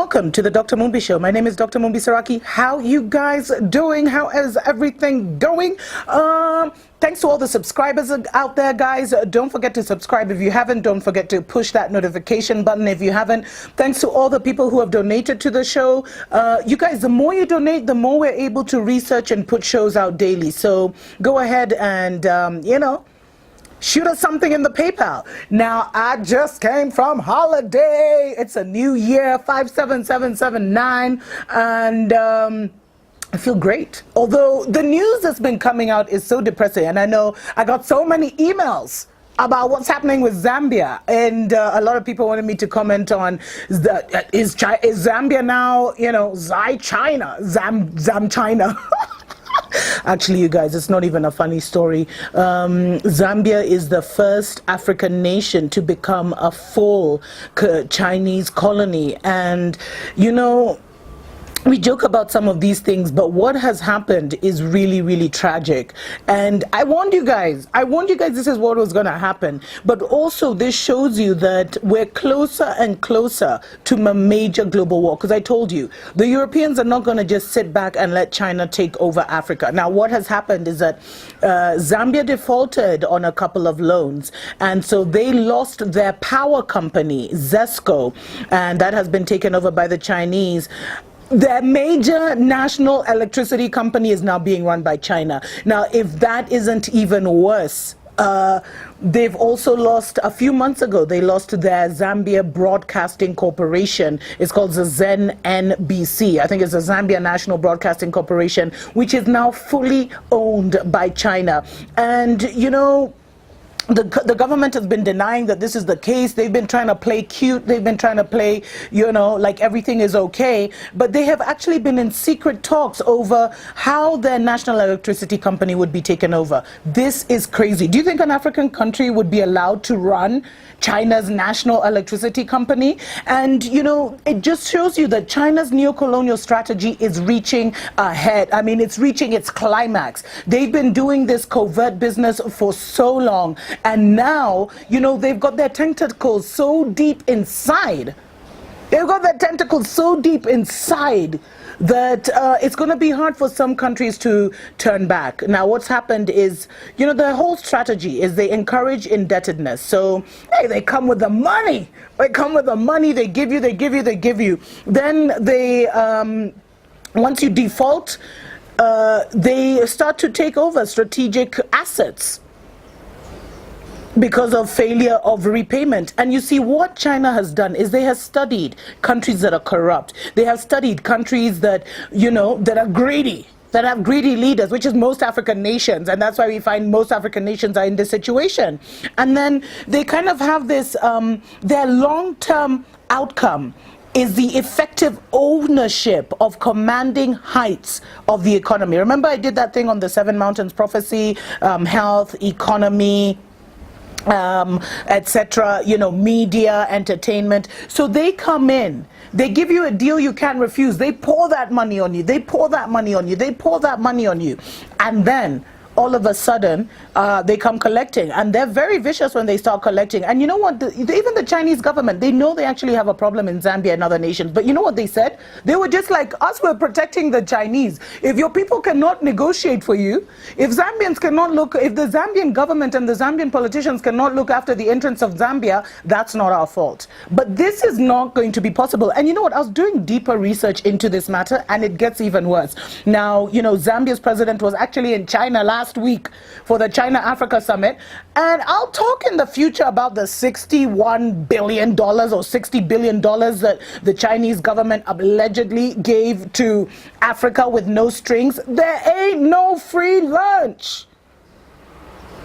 Welcome to the Dr. Mumbi Show. My name is Dr. Mumbi Saraki. How you guys doing? How is everything going? Thanks to all the subscribers out there, guys. Don't forget to subscribe if you haven't. Don't forget to push that notification button if you haven't. Thanks to all the people who have donated to the show. You guys, the more you donate, the more we're able to research and put shows out daily. So go ahead and, shoot us something in the PayPal. Now, I just came from holiday. It's a new year, 57779, and I feel great. Although the news that's been coming out is so depressing, and I know I got so many emails about what's happening with Zambia, and a lot of people wanted me to comment on is Zambia now, Zam China. Actually, you guys, it's not even a funny story. Zambia is the first African nation to become a full Chinese colony. And, we joke about some of these things, but what has happened is really, really tragic. And I warned you guys this is what was going to happen. But also this shows you that we're closer and closer to a major global war. Because I told you, the Europeans are not going to just sit back and let China take over Africa. Now, what has happened is that Zambia defaulted on a couple of loans. And so they lost their power company, Zesco, and that has been taken over by the Chinese. Their major national electricity company is now being run by China. Now, if that isn't even worse, they've also lost, a few months ago, they lost their Zambia Broadcasting Corporation. It's called the ZNBC. I think it's the Zambia National Broadcasting Corporation, which is now fully owned by China. And, the government has been denying that this is the case. They've been trying to play cute. They've been trying to play, like everything is okay. But they have actually been in secret talks over how their national electricity company would be taken over. This is crazy. Do you think an African country would be allowed to run China's national electricity company? And, it just shows you that China's neocolonial strategy is reaching ahead. I mean, it's reaching its climax. They've been doing this covert business for so long. And now, they've got their tentacles so deep inside. They've got their tentacles so deep inside that it's going to be hard for some countries to turn back. Now, what's happened is, the whole strategy is they encourage indebtedness. So, hey, they come with the money. They come with the money. They give you. Then they, once you default, they start to take over strategic assets because of failure of repayment. And you see, what China has done is they have studied countries that are corrupt. They have studied countries that, that are greedy, that have greedy leaders, which is most African nations. And that's why we find most African nations are in this situation. And then they kind of have this, their long-term outcome is the effective ownership of commanding heights of the economy. Remember, I did that thing on the Seven Mountains Prophecy, health, economy, etc., media, entertainment. So they come in, they give you a deal you can't refuse. They pour that money on you. They pour that money on you. They pour that money on you. And then all of a sudden, they come collecting. And they're very vicious when they start collecting. And you know what? Even the Chinese government, they know they actually have a problem in Zambia and other nations. But you know what they said? They were just like, us, we're protecting the Chinese. If your people cannot negotiate for you, if Zambians cannot if the Zambian government and the Zambian politicians cannot look after the interests of Zambia, that's not our fault. But this is not going to be possible. And you know what? I was doing deeper research into this matter, and it gets even worse. Now, Zambia's president was actually in China last week for the China-Africa summit, and I'll talk in the future about the $61 billion or $60 billion that the Chinese government allegedly gave to Africa with no strings. There ain't no free lunch.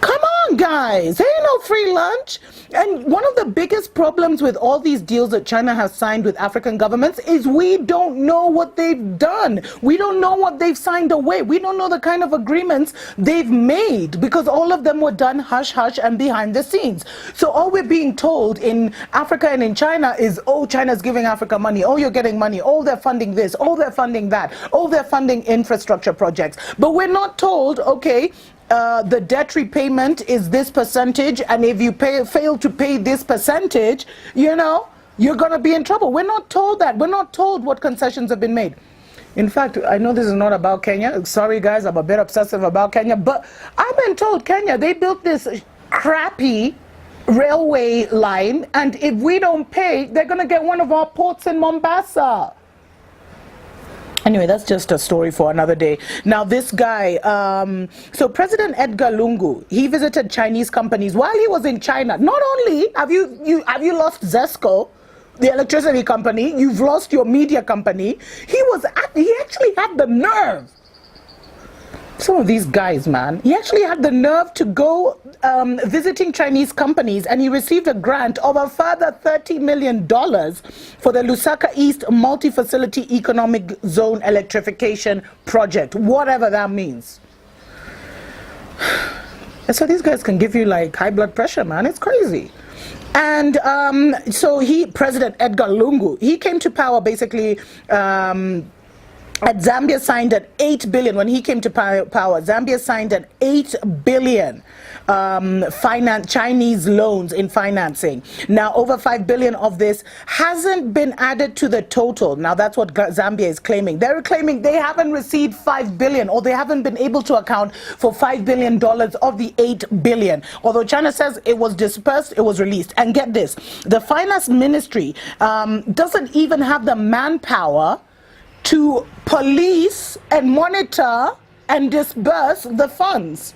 Come on, guys, there ain't no free lunch. And one of the biggest problems with all these deals that China has signed with African governments is we don't know what they've done. We don't know what they've signed away. We don't know the kind of agreements they've made, because all of them were done hush hush and behind the scenes. So all we're being told in Africa and in China is, oh, China's giving Africa money. Oh, you're getting money. Oh, they're funding this. Oh, they're funding that. Oh, they're funding infrastructure projects. But we're not told, okay, the debt repayment is this percentage, and if you fail to pay this percentage, you're going to be in trouble. We're not told that. We're not told what concessions have been made. In fact, I know this is not about Kenya. Sorry, guys, I'm a bit obsessive about Kenya. But I've been told Kenya, they built this crappy railway line. And if we don't pay, they're going to get one of our ports in Mombasa. Anyway, that's just a story for another day. Now, this guy, so President Edgar Lungu, he visited Chinese companies while he was in China. Not only have you lost Zesco, the electricity company, you've lost your media company. He actually had the nerve. Some of these guys, man, he actually had the nerve to go visiting Chinese companies, and he received a grant of a further $30 million for the Lusaka East Multi-Facility Economic Zone Electrification Project, whatever that means. So these guys can give you like high blood pressure, man. It's crazy. And so President Edgar Lungu, he came to power basically Zambia signed an $8 billion, when he came to power, Zambia signed an $8 billion Chinese loans in financing. Now, over $5 billion of this hasn't been added to the total. Now, that's what Zambia is claiming. They're claiming they haven't received $5 billion, or they haven't been able to account for $5 billion of the $8 billion. Although China says it was dispersed, it was released. And get this, the finance ministry doesn't even have the manpower to police and monitor and disburse the funds.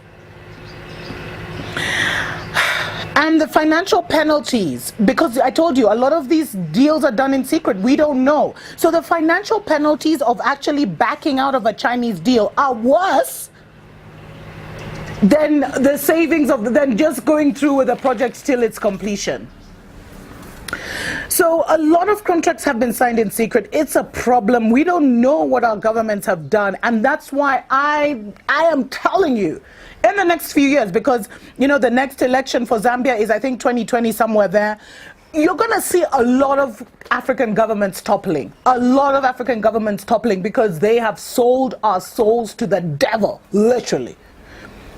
And the financial penalties, because I told you a lot of these deals are done in secret, we don't know. So the financial penalties of actually backing out of a Chinese deal are worse than the savings than just going through with the project till its completion. So a lot of contracts have been signed in secret. It's a problem. We don't know what our governments have done, and that's why I am telling you, in the next few years, because you know the next election for Zambia is I think 2020, somewhere there, you're going to see a lot of African governments toppling. A lot of African governments toppling because they have sold our souls to the devil, literally.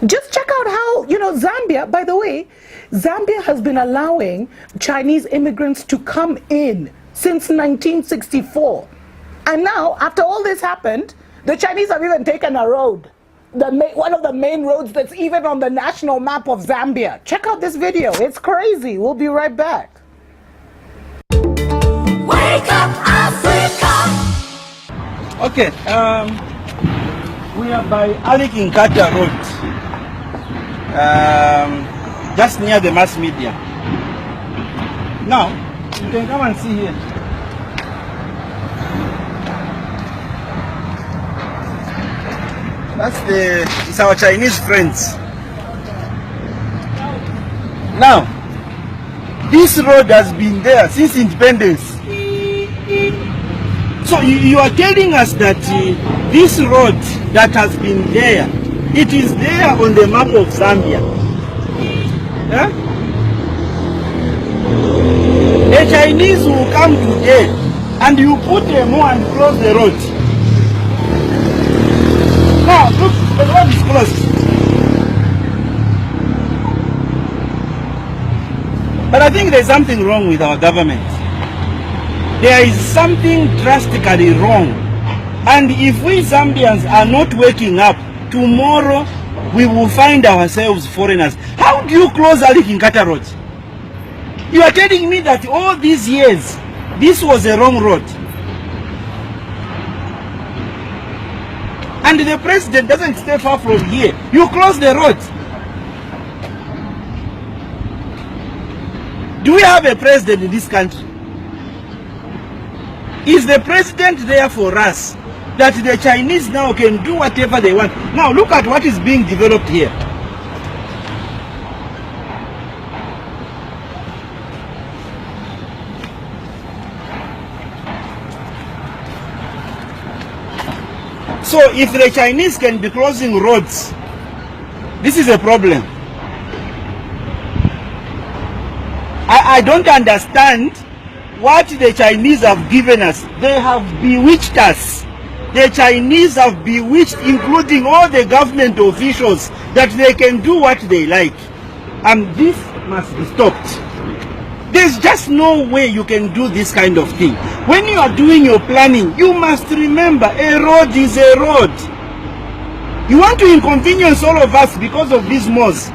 Just check out how, you know, Zambia, by the way, Zambia has been allowing Chinese immigrants to come in since 1964. And now, after all this happened, the Chinese have even taken a road, one of the main roads that's even on the national map of Zambia. Check out this video. It's crazy. We'll be right back. Wake up, Africa! Okay, we are by Ali Kinkata Road. Just near the mass media. Now, you can come and see here. It's our Chinese friends. Now, this road has been there since independence. So you are telling us that this road that has been there, it is there on the map of Zambia. Yeah? The Chinese will come today and you put a more and close the road. Now look, the road is closed. But I think there's something wrong with our government. There is something drastically wrong. And if we Zambians are not waking up, tomorrow we will find ourselves foreigners. How do you close Ali Kinkata Road? You are telling me that all these years, this was a wrong road. And the president doesn't stay far from here. You close the road. Do we have a president in this country? Is the president there for us? That the Chinese now can do whatever they want. Now look at what is being developed here. So if the Chinese can be closing roads, this is a problem. I don't understand what the Chinese have given us. They have bewitched us. The Chinese have bewitched, including all the government officials, that they can do what they like. And this must be stopped. There's just no way you can do this kind of thing. When you are doing your planning, you must remember a road is a road. You want to inconvenience all of us because of these malls.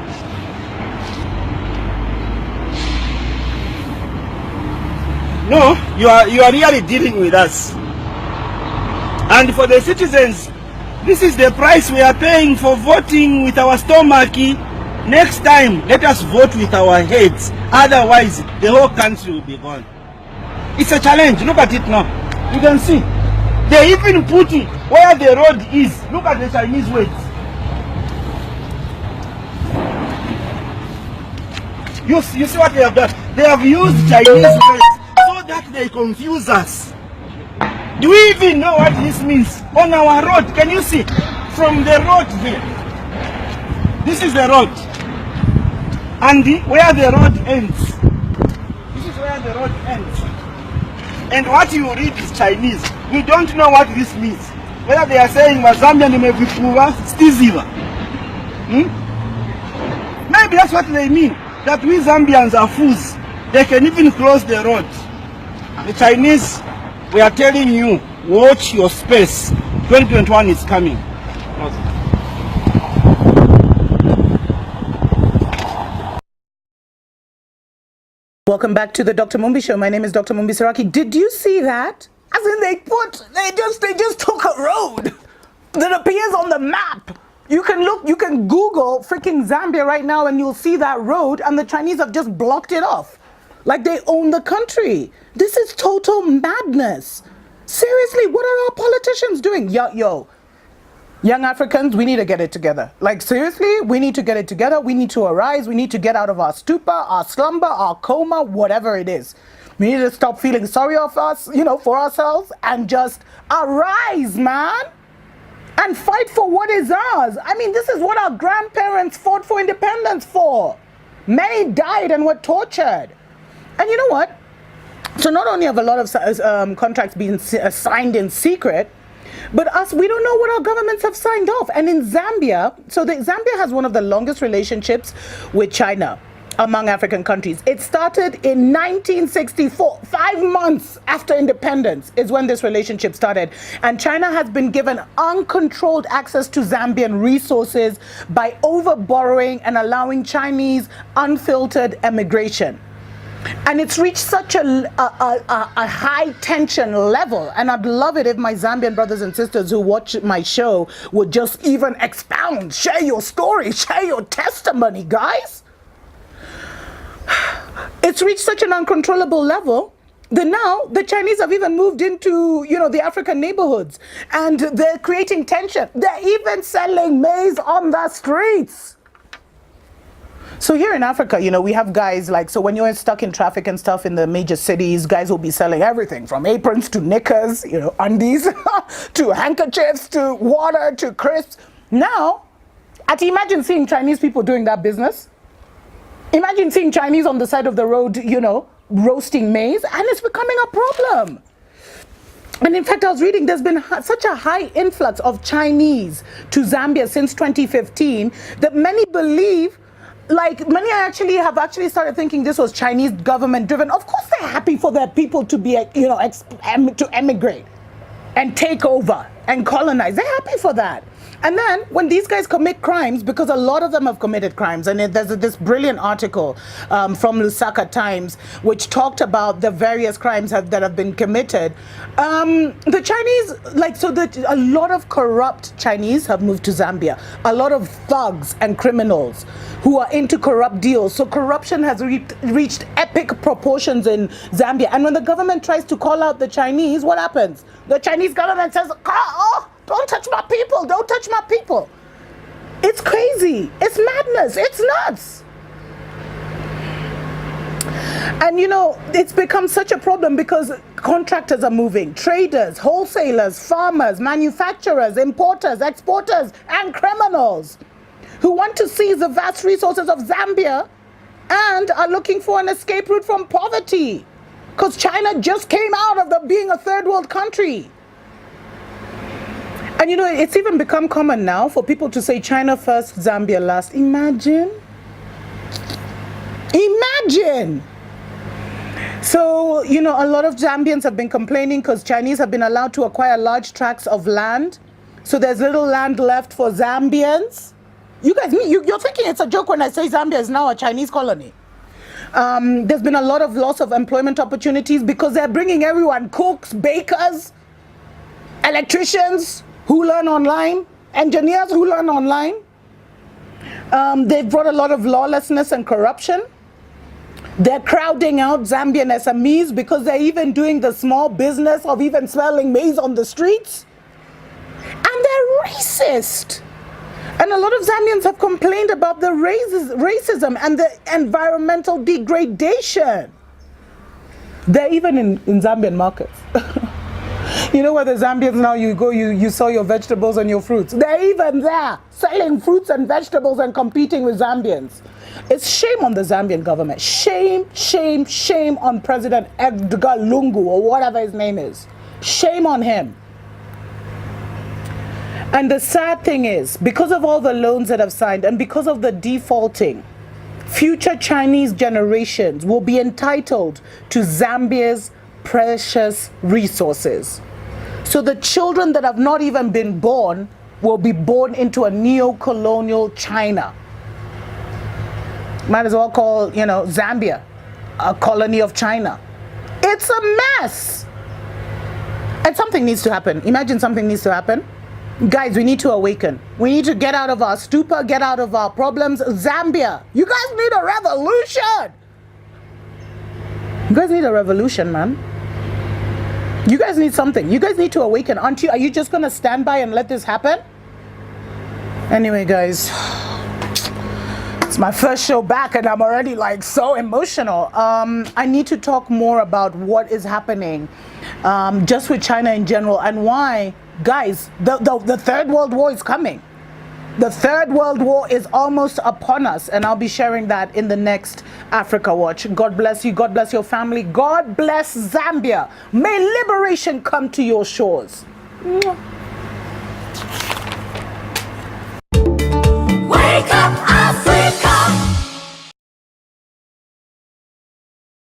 No, you are really dealing with us. And for the citizens, this is the price we are paying for voting with our stomach. Next time, let us vote with our heads. Otherwise, the whole country will be gone. It's a challenge. Look at it now. You can see. They even put it where the road is. Look at the Chinese weights. You see what they have done? They have used Chinese weights so that they confuse us. Do we even know what this means? On our road, can you see? From the road here. This is the road. And where the road ends. This is where the road ends. And what you read is Chinese. We don't know what this means. Whether they are saying Wazambia nimevipua stiziva. Maybe that's what they mean. That we Zambians are fools. They can even cross the road. The Chinese, we are telling you, watch your space. 2021 is coming. Welcome back to the Dr. Mumbi Show. My name is Dr. Mumbi Saraki. Did you see that? As in they just took a road that appears on the map. You can Google freaking Zambia right now and you'll see that road, and the Chinese have just blocked it off. Like they own the country. This is total madness. Seriously, what are our politicians doing? Yo, young Africans, we need to get it together. Like seriously, we need to get it together. We need to arise. We need to get out of our stupor, our slumber, our coma, whatever it is. We need to stop feeling sorry for us, for ourselves, and just arise, man, and fight for what is ours. I mean, this is what our grandparents fought for independence for. Many died and were tortured. And you know what? So not only have a lot of contracts been signed in secret, but we don't know what our governments have signed off. And in Zambia, Zambia has one of the longest relationships with China among African countries. It started in 1964, 5 months after independence is when this relationship started. And China has been given uncontrolled access to Zambian resources by overborrowing and allowing Chinese unfiltered emigration. And it's reached such a high tension level, and I'd love it if my Zambian brothers and sisters who watch my show would just even expound, share your story, share your testimony, guys. It's reached such an uncontrollable level that now the Chinese have even moved into, the African neighborhoods, and they're creating tension. They're even selling maize on the streets. So here in Africa, we have guys so when you're stuck in traffic and stuff in the major cities, guys will be selling everything from aprons to knickers, undies, to handkerchiefs, to water, to crisps. Now, imagine seeing Chinese people doing that business. Imagine seeing Chinese on the side of the road, roasting maize, and it's becoming a problem. And in fact, I was reading, there's been such a high influx of Chinese to Zambia since 2015 that many believe, many have started thinking this was Chinese government driven. Of course, they're happy for their people to be, to emigrate and take over and colonize. They're happy for that. And then when these guys commit crimes, because a lot of them have committed crimes, and there's this brilliant article from Lusaka Times which talked about the various crimes that have been committed. The Chinese, a lot of corrupt Chinese have moved to Zambia. A lot of thugs and criminals who are into corrupt deals. So corruption has reached epic proportions in Zambia. And when the government tries to call out the Chinese, what happens? The Chinese government says, oh, don't touch my people, don't touch my people. It's crazy, it's madness, it's nuts. And it's become such a problem because contractors are moving, traders, wholesalers, farmers, manufacturers, importers, exporters, and criminals who want to seize the vast resources of Zambia and are looking for an escape route from poverty. Because China just came out of being a third world country. And it's even become common now for people to say China first, Zambia last. Imagine. So, you know, a lot of Zambians have been complaining because Chinese have been allowed to acquire large tracts of land. So there's little land left for Zambians. You guys, you're thinking it's a joke when I say Zambia is now a Chinese colony. There's been a lot of loss of employment opportunities because they're bringing everyone, cooks, bakers, electricians who learn online, engineers who learn online. They've brought a lot of lawlessness and corruption. They're crowding out Zambian SMEs because they're even doing the small business of even selling maize on the streets. And they're racist. And a lot of Zambians have complained about the racism and the environmental degradation. They're even in Zambian markets. You know where the Zambians now, you go, you sell your vegetables and your fruits. They're even there selling fruits and vegetables and competing with Zambians. It's shame on the Zambian government. Shame, shame, shame on President Edgar Lungu or whatever his name is. Shame on him. And the sad thing is, because of all the loans that have signed and because of the defaulting, future Chinese generations will be entitled to Zambia's precious resources. So the children that have not even been born will be born into a neo-colonial China. Might as well call, you know, Zambia a colony of China. It's a mess. And something needs to happen. Imagine something needs to happen. Guys, we need to awaken. We need to get out of our stupor, get out of our problems. Zambia, you guys need a revolution. You guys need a revolution, man. You guys need something. You guys need to awaken. Aren't you? Are you just going to stand by and let this happen? Anyway, guys, it's my first show back and I'm already like so emotional. I need to talk more about what is happening just with China in general and why, guys, the Third World War is coming. The Third World War is almost upon us, and I'll be sharing that in the next Africa Watch. God bless you. God bless your family. God bless Zambia. May liberation come to your shores. Mwah.